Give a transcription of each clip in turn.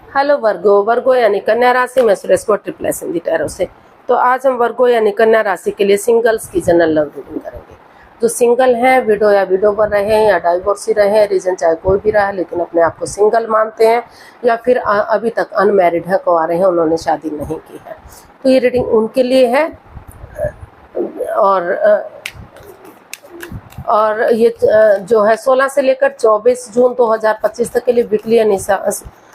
Hello वर्गो। वर्गो यानी कन्या राशि में सुरेश को ट्रिपल दी टैरो से। तो आज हम वर्गो यानी कन्या राशि के लिए सिंगल्स की जनरल लव रीडिंग करेंगे। जो सिंगल हैं, विडो या विडोवर रहे हैं या डाइवोर्सी रहे, रीजन चाहे कोई भी रहा है लेकिन अपने आप को सिंगल मानते हैं, या फिर अभी तक अनमैरिड है, कुंवारे हैं, उन्होंने शादी नहीं की है, तो ये रीडिंग उनके लिए है। और ये जो है 16 से लेकर 24 जून 2025 तक के लिए वीकली यानी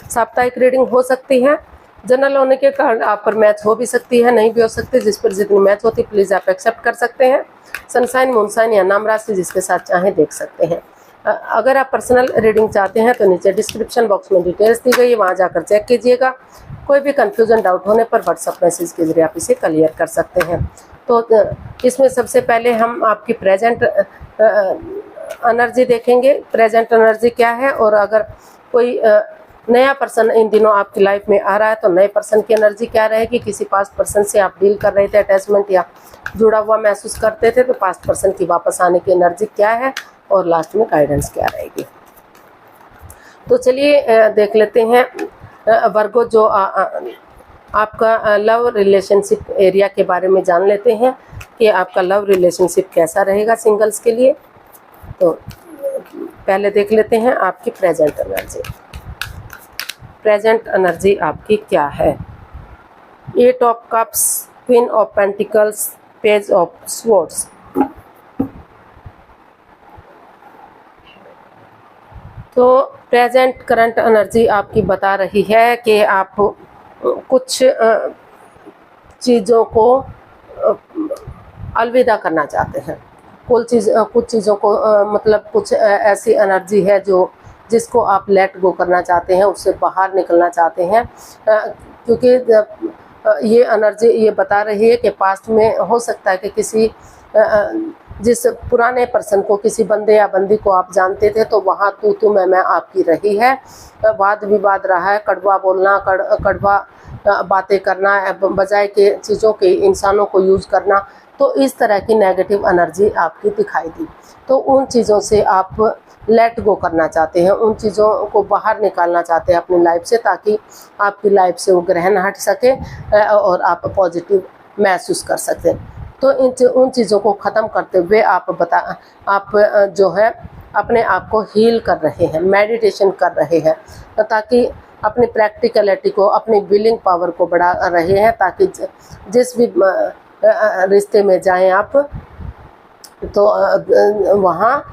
साप्ताहिक रीडिंग हो सकती है। जनरल होने के कारण आप पर मैच हो भी सकती है, नहीं भी हो सकती। जिस पर जितनी मैच होती प्लीज़ आप एक्सेप्ट कर सकते हैं। सनसाइन, मूनसाइन या नाम राशि जिसके साथ चाहें देख सकते हैं। अगर आप पर्सनल रीडिंग चाहते हैं तो नीचे डिस्क्रिप्शन बॉक्स में डिटेल्स दी गई है, वहाँ जाकर चेक कीजिएगा। कोई भी कन्फ्यूजन, डाउट होने पर व्हाट्सएप मैसेज के जरिए आप इसे क्लियर कर सकते हैं। तो इसमें सबसे पहले हम आपकी प्रेजेंट एनर्जी देखेंगे। प्रेजेंट एनर्जी क्या है, और अगर कोई नया पर्सन इन दिनों आपकी लाइफ में आ रहा है तो नए पर्सन की एनर्जी क्या रहेगी। किसी पास्ट पर्सन से आप डील कर रहे थे, अटैचमेंट या जुड़ा हुआ महसूस करते थे, तो पास्ट पर्सन की वापस आने की एनर्जी क्या है, और लास्ट में गाइडेंस क्या रहेगी। तो चलिए देख लेते हैं वर्गो, जो आपका लव रिलेशनशिप एरिया के बारे में जान लेते हैं कि आपका लव रिलेशनशिप कैसा रहेगा सिंगल्स के लिए। तो पहले देख लेते हैं आपकी प्रेजेंट एनर्जी। प्रेजेंट एनर्जी आपकी क्या है। 8 of cups, queen of pentacles, page of swords. तो प्रेजेंट करंट एनर्जी आपकी बता रही है कि आप कुछ चीज़ों को अलविदा करना चाहते हैं। कुछ चीज़ों को मतलब कुछ ऐसी एनर्जी है जिसको आप लेट गो करना चाहते हैं, उससे बाहर निकलना चाहते हैं। क्योंकि ये एनर्जी ये बता रही है कि पास्ट में हो सकता है कि किसी जिस पुराने पर्सन को, किसी बंदे या बंदी को आप जानते थे, तो वहाँ तू मैं आपकी रही है, वाद विवाद रहा है, कड़वा बोलना, कड़वा बातें करना, बजाय के चीज़ों के इंसानों को यूज़ करना, तो इस तरह की नेगेटिव एनर्जी आपकी दिखाई दी। तो उन चीज़ों से आप लेट गो करना चाहते हैं, उन चीज़ों को बाहर निकालना चाहते हैं अपनी लाइफ से, ताकि आपकी लाइफ से वो ग्रहण हट सके और आप पॉजिटिव महसूस कर सकें। तो उन चीज़ों को ख़त्म करते हुए आप जो है अपने आप को हील कर रहे हैं, मेडिटेशन कर रहे हैं, ताकि अपनी प्रैक्टिकलिटी को, अपनी विलिंग पावर को बढ़ा रहे हैं, ताकि जिस भी रिश्ते में जाएं आप, तो वहाँ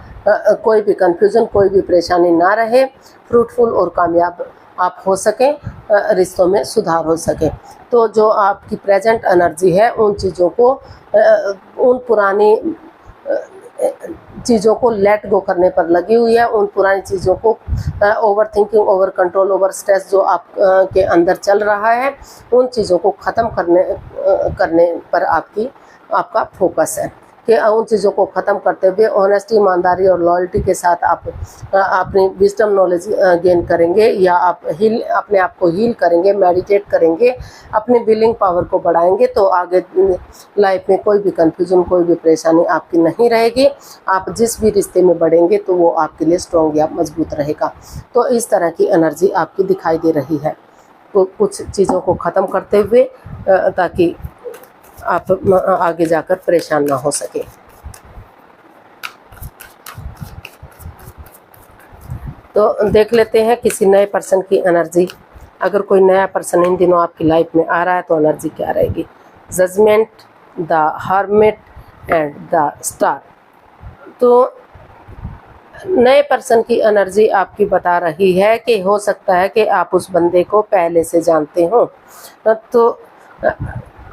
कोई भी कंफ्यूजन, कोई भी परेशानी ना रहे, फ्रूटफुल और कामयाब आप हो सकें, रिश्तों में सुधार हो सके। तो जो आपकी प्रेजेंट एनर्जी है, उन चीज़ों को, उन पुरानी चीज़ों को लेट गो करने पर लगी हुई है। उन पुरानी चीज़ों को over thinking, over control, over stress जो आप के अंदर चल रहा है, उन चीज़ों को ख़त्म करने पर आपका फोकस है कि उन चीज़ों को ख़त्म करते हुए ऑनेस्टी, ईमानदारी और लॉयल्टी के साथ आप अपनी विजडम नॉलेज गेन करेंगे, या आप अपने आप को हील करेंगे, मेडिटेट करेंगे, अपनी विलिंग पावर को बढ़ाएंगे, तो आगे लाइफ में कोई भी कंफ्यूजन, कोई भी परेशानी आपकी नहीं रहेगी। आप जिस भी रिश्ते में बढ़ेंगे तो वो आपके लिए स्ट्रॉन्ग या मजबूत रहेगा। तो इस तरह की एनर्जी आपकी दिखाई दे रही है। तो कुछ चीज़ों को ख़त्म करते हुए, ताकि आप आगे जाकर परेशान ना हो सके। तो देख लेते हैं किसी नए पर्सन की एनर्जी। अगर कोई नया पर्सन इन दिनों आपकी लाइफ में आ रहा है तो एनर्जी क्या रहेगी। Judgement, the hermit and the star. तो नए पर्सन की एनर्जी आपकी बता रही है कि हो सकता है कि आप उस बंदे को पहले से जानते हो, तो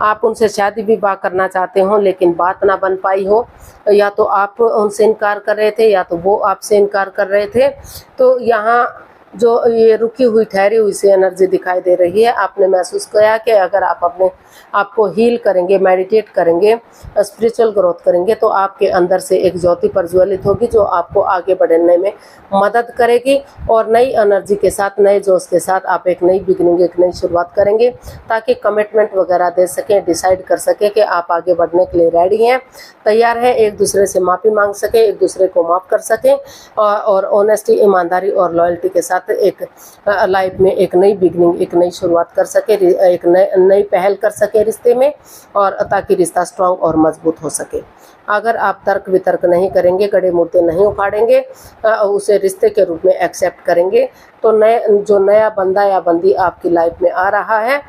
आप उनसे शादी विवाह करना चाहते हो लेकिन बात ना बन पाई हो, या तो आप उनसे इनकार कर रहे थे या तो वो आपसे इनकार कर रहे थे। तो यहाँ जो ये रुकी हुई, ठहरी हुई सी एनर्जी दिखाई दे रही है। आपने महसूस किया कि अगर आप अपने आप को हील करेंगे, मेडिटेट करेंगे, स्पिरिचुअल ग्रोथ करेंगे, तो आपके अंदर से एक ज्योति प्रज्वलित होगी जो आपको आगे बढ़ने में मदद करेगी। और नई एनर्जी के साथ, नए जोश के साथ आप एक नई बिगिनिंग, एक नई शुरुआत करेंगे, ताकि कमिटमेंट वगैरह दे सकें, डिसाइड कर सकें कि आप आगे बढ़ने के लिए रेडी हैं, तैयार हैं, एक दूसरे से माफ़ी मांग सकें, एक दूसरे को माफ़ कर सकें, और ऑनेस्टी, ईमानदारी और लॉयल्टी के साथ साथ एक लाइफ में एक नई बिगनिंग, एक नई शुरुआत कर सके, एक नई पहल कर सके रिश्ते में, और ताकि रिश्ता स्ट्रांग और मजबूत हो सके। अगर आप तर्क वितर्क नहीं करेंगे, गड़े मुर्दे नहीं उखाड़ेंगे, उसे रिश्ते के रूप में एक्सेप्ट करेंगे, तो जो नया बंदा या बंदी आपकी लाइफ में आ रहा है,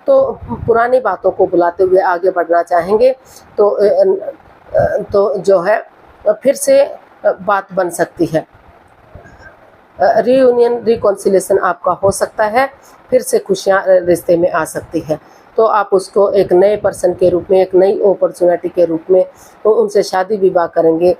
तो पुरानी बातों को बुलाते हुए आगे बढ़ना चाहेंगे, तो जो है फिर से बात बन सकती है। रीयूनियन, रिकॉन्सिलेशन आपका हो सकता है, फिर से खुशियाँ रिश्ते में आ सकती है। तो आप उसको एक नए पर्सन के रूप में, एक नई अपॉर्चुनिटी के रूप में तो उनसे शादी विवाह करेंगे,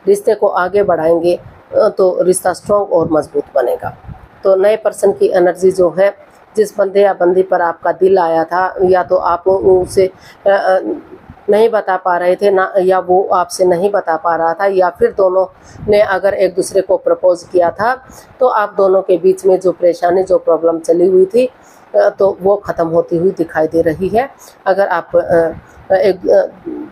रिश्ते को आगे बढ़ाएंगे, तो रिश्ता स्ट्रॉन्ग और मजबूत बनेगा। तो नए पर्सन की एनर्जी जो है, जिस बंदे या बंदी पर आपका दिल आया था, या तो आप उसे नहीं बता पा रहे थे ना, या वो आपसे नहीं बता पा रहा था, या फिर दोनों ने अगर एक दूसरे को प्रपोज किया था, तो आप दोनों के बीच में जो परेशानी, जो प्रॉब्लम चली हुई थी, तो वो ख़त्म होती हुई दिखाई दे रही है। अगर आप एक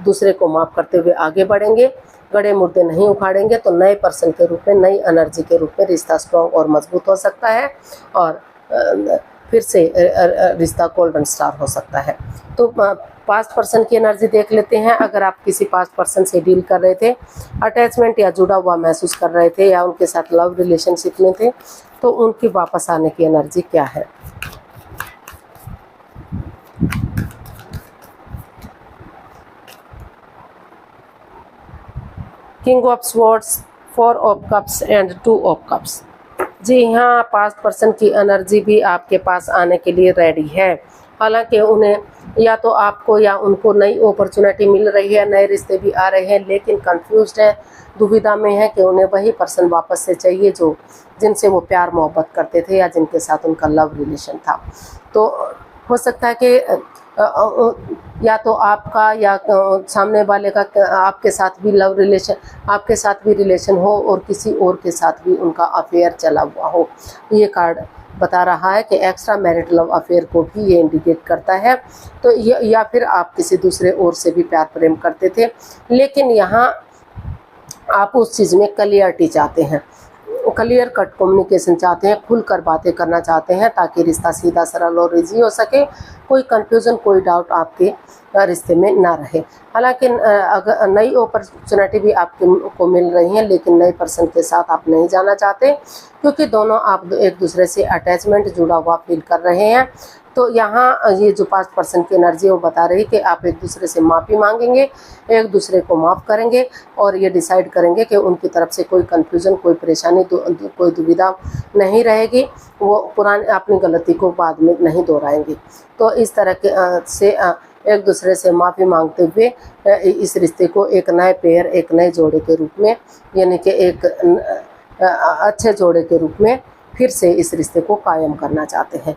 दूसरे को माफ़ करते हुए आगे बढ़ेंगे, गड़े मुर्दे नहीं उखाड़ेंगे, तो नए पर्सन के रूप में, नई एनर्जी के रूप में रिश्ता स्ट्रॉन्ग और मजबूत हो सकता है, और फिर से रिश्ता गोल्डन स्टार हो सकता है। तो पास्ट पर्सन की एनर्जी देख लेते हैं। अगर आप किसी पास्ट पर्सन से डील कर रहे थे, अटैचमेंट या जुड़ा हुआ महसूस कर रहे थे, या उनके साथ लव रिलेशनशिप में थे, तो उनकी वापस आने की एनर्जी क्या है। King of swords, 4 of cups and 2 of cups. जी हाँ, पास्ट पर्सन की एनर्जी भी आपके पास आने के लिए रेडी है। हालांकि उन्हें या तो आपको या उनको नई अपॉर्चुनिटी मिल रही है, नए रिश्ते भी आ रहे हैं, लेकिन कंफ्यूज्ड है, दुविधा में है कि उन्हें वही पर्सन वापस से चाहिए जो जिनसे वो प्यार मोहब्बत करते थे, या जिनके साथ उनका लव रिलेशन था। तो हो सकता है कि या तो आपका या सामने वाले का आपके साथ भी लव रिलेशन, आपके साथ भी रिलेशन हो, और किसी और के साथ भी उनका अफेयर चला हुआ हो। ये कार्ड बता रहा है कि एक्स्ट्रा मैरिट लव अफेयर को भी ये इंडिकेट करता है। तो या फिर आप किसी दूसरे और से भी प्यार प्रेम करते थे, लेकिन यहाँ आप उस चीज़ में क्लियरिटी चाहते हैं, क्लियर कट कम्युनिकेशन चाहते हैं, खुलकर बातें करना चाहते हैं, ताकि रिश्ता सीधा सरल और ईजी हो सके, कोई कंफ्यूजन, कोई डाउट आपके रिश्ते में ना रहे। हालांकि अगर नई अपॉर्चुनिटी भी आपको मिल रही है, लेकिन नए पर्सन के साथ आप नहीं जाना चाहते, क्योंकि दोनों आप एक दूसरे से अटैचमेंट जुड़ा हुआ फील कर रहे हैं। तो यहाँ ये जो पास्ट पर्सन की एनर्जी है वो बता रही कि आप एक दूसरे से माफ़ी मांगेंगे, एक दूसरे को माफ़ करेंगे, और ये डिसाइड करेंगे कि उनकी तरफ से कोई कन्फ्यूज़न, कोई परेशानी, कोई दुविधा नहीं रहेगी। वो पुरानी अपनी गलती को बाद में नहीं दोहराएंगे। तो इस तरह के से एक दूसरे से माफ़ी मांगते हुए इस रिश्ते को एक नए पेयर, एक नए जोड़े के रूप में, यानी कि एक अच्छे जोड़े के रूप में फिर से इस रिश्ते को कायम करना चाहते हैं।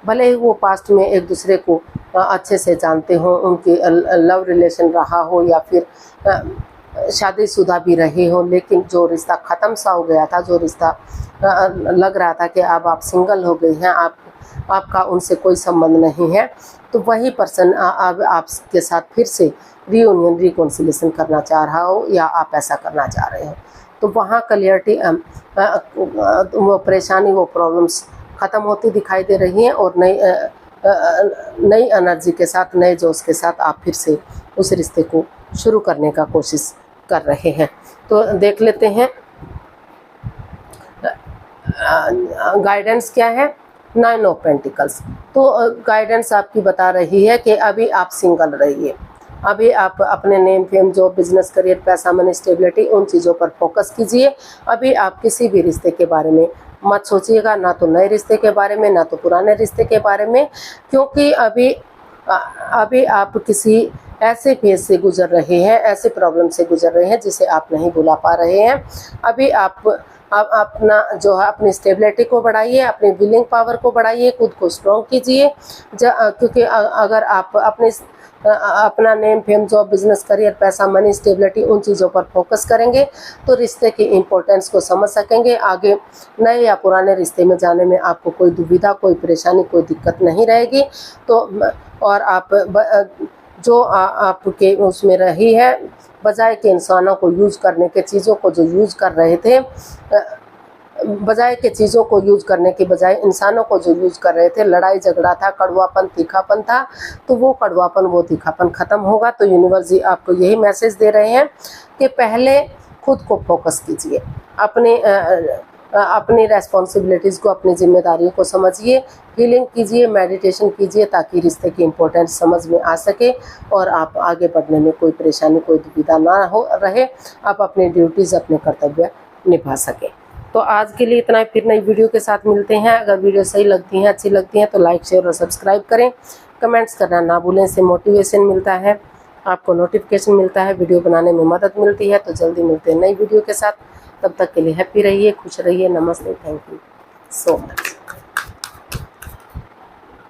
भले ही वो पास्ट में एक दूसरे को अच्छे से जानते हो, उनकी लव रिलेशन रहा हो, या फिर शादीशुदा भी रहे हो, लेकिन जो रिश्ता ख़त्म सा हो गया था, जो रिश्ता लग रहा था कि अब आप सिंगल हो गई हैं, आपका उनसे कोई संबंध नहीं है, तो वही पर्सन अब आपके साथ फिर से रीयूनियन, रिकॉन्सिलेशन करना चाह रहा हो, या आप ऐसा करना चाह रहे हो। तो वहाँ क्लियरिटी, वो परेशानी, वो प्रॉब्लम्स ख़त्म होती दिखाई दे रही हैं, और नई एनर्जी के साथ, नए जोश के साथ आप फिर से उस रिश्ते को शुरू करने का कोशिश कर रहे हैं। तो देख लेते हैं गाइडेंस क्या है। 9 ऑफ पेंटिकल्स। तो गाइडेंस आपकी बता रही है कि अभी आप सिंगल रहिए, अभी आप अपने name, fame, job, business, career, पैसा, मनी, स्टेबिलिटी, उन चीज़ों पर फोकस कीजिए। अभी आप किसी भी रिश्ते के बारे में मत सोचिएगा, ना तो नए रिश्ते के बारे में, ना तो पुराने रिश्ते के बारे में, क्योंकि अभी आप किसी ऐसे फेज से गुजर रहे हैं, ऐसे प्रॉब्लम से गुजर रहे हैं जिसे आप नहीं भुला पा रहे हैं। अभी आप अपना जो है अपनी स्टेबिलिटी को बढ़ाइए, अपनी विलिंग पावर को बढ़ाइए, खुद को स्ट्रॉन्ग कीजिए, क्योंकि अगर आप अपना name, fame, job, business, career, पैसा, मनी, स्टेबिलिटी, उन चीज़ों पर फोकस करेंगे तो रिश्ते की इम्पोर्टेंस को समझ सकेंगे। आगे नए या पुराने रिश्ते में जाने में आपको कोई दुविधा, कोई परेशानी, कोई दिक्कत नहीं रहेगी। तो और आप जो आपके उसमें रही है, बजाय के इंसानों को यूज़ करने के, चीज़ों को जो यूज़ कर रहे थे, बजाय के चीज़ों को यूज करने के बजाय इंसानों को जो यूज कर रहे थे, लड़ाई झगड़ा था, कड़वापन तीखापन था, तो वो कड़वापन वो तीखापन ख़त्म होगा। तो यूनिवर्स जी आपको यही मैसेज दे रहे हैं कि पहले खुद को फोकस कीजिए, अपनी रेस्पॉन्सिबिलिटीज़ को, अपनी जिम्मेदारियों को समझिए, हीलिंग कीजिए, मेडिटेशन कीजिए, ताकि रिश्ते की इम्पोर्टेंस समझ में आ सके और आप आगे बढ़ने में कोई परेशानी, कोई दुविधा ना हो रहे, आप अपनी ड्यूटीज़, अपने कर्तव्य निभा सकें। तो आज के लिए इतना ही, फिर नई वीडियो के साथ मिलते हैं। अगर वीडियो सही लगती हैं, अच्छी लगती हैं तो लाइक, शेयर और सब्सक्राइब करें। कमेंट्स करना ना भूलें, इससे मोटिवेशन मिलता है, आपको नोटिफिकेशन मिलता है, वीडियो बनाने में मदद मिलती है। तो जल्दी मिलते हैं नई वीडियो के साथ, तब तक के लिए हैप्पी रहिए, खुश रहिए। नमस्ते, थैंक यू सो मच।